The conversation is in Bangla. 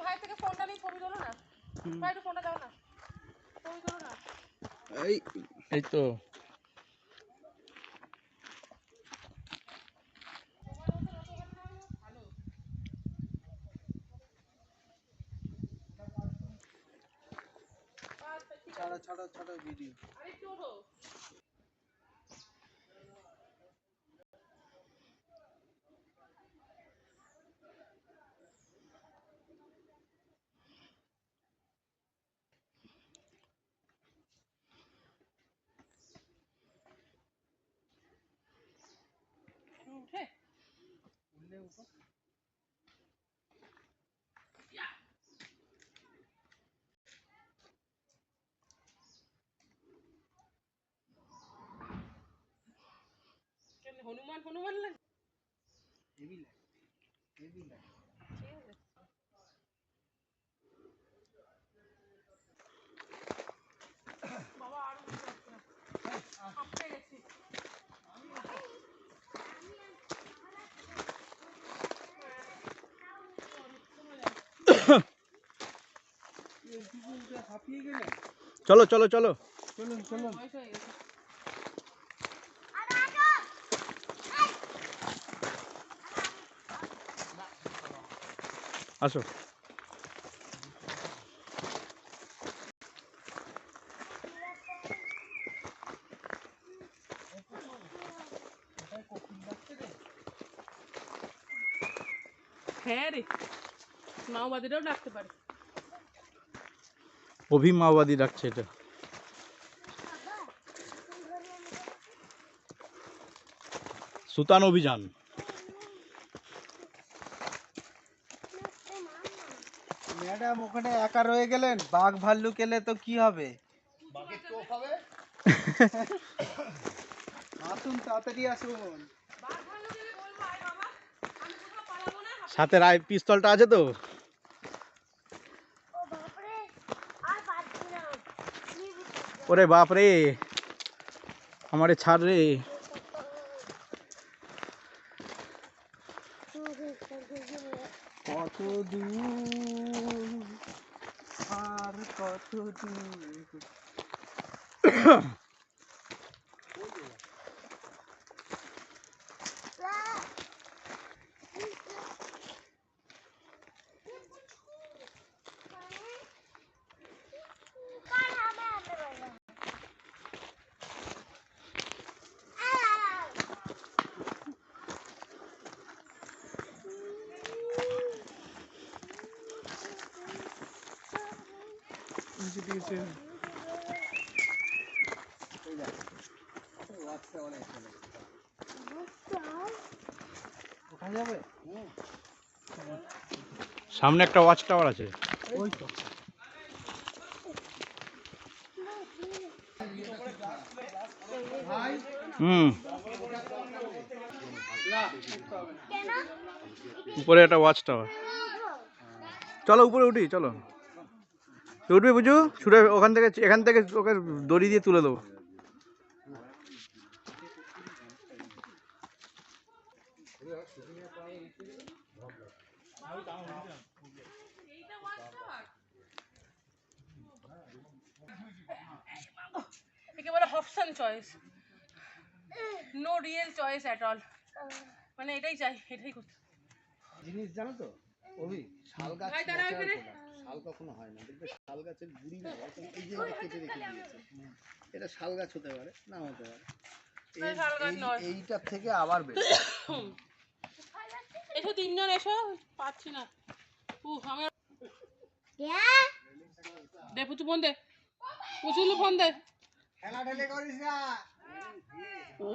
বাইরে থেকে ফোনটা নিয়ে ছবি তোলো না, বাইরে ফোনটা দাও না, ছবি তোলো না। এই তো ছাড়ো ভিডিও। আরেকটু ওঠো। উঠে উঠলে উঠো। হনুমান হনুমান লাগে। হেভি লাগে, হেভি লাগে। বাবা আর হাঁপতে গেছি। হাঁপিয়ে গেলে চলো চলো চলো চলুন চলুন। বয়স হয়ে গেছে। আসো। হ্যাঁ রে, মাওবাদীরাও ডাকতে পারে। অভিমাওবাদী ডাকছে এটা। সুতান অভিযান। ম্যাডাম ওখানে একা রয়ে গেলেন, বাঘ ভাল্লুক এলে তো কি হবে? বাঘের টোপ হবে। আসুন তাড়াতাড়ি আসুন। সাথে পিস্তলটা আছে তো? ওরে বাপ রে, আমারে ছাড় রে। কত দূর আর কত দূর। সামনে একটা ওয়াচ টাওয়ার আছে। ওই তো উপরে একটা ওয়াচ টাওয়ার। চলো উপরে উঠি, চলো। উঠবি বুঝু? ছুটে ওখান থেকে, এখান থেকে ওকে দড়ি দিয়ে তুলে দেবো। একে বলে option choice, no real choice at all. মানে এটাই চাই, এটাই করতে। জিনিস জানো তো অভি, শাল গাছ শাল কখনো হয় না, দেখবে শাল গাছের গুড়ি না এই যে কেটে রেখে দিয়েছে। এটা শাল গাছ হতে পারে, না হতে পারে। এইটার থেকে আবার বেড়ে এসো তিনজন এসো, পাচ্ছি না। আমি দে পুচু ফোন দে, পুচুলু ফোন দে। খেলা ঢেলে করিস না। ও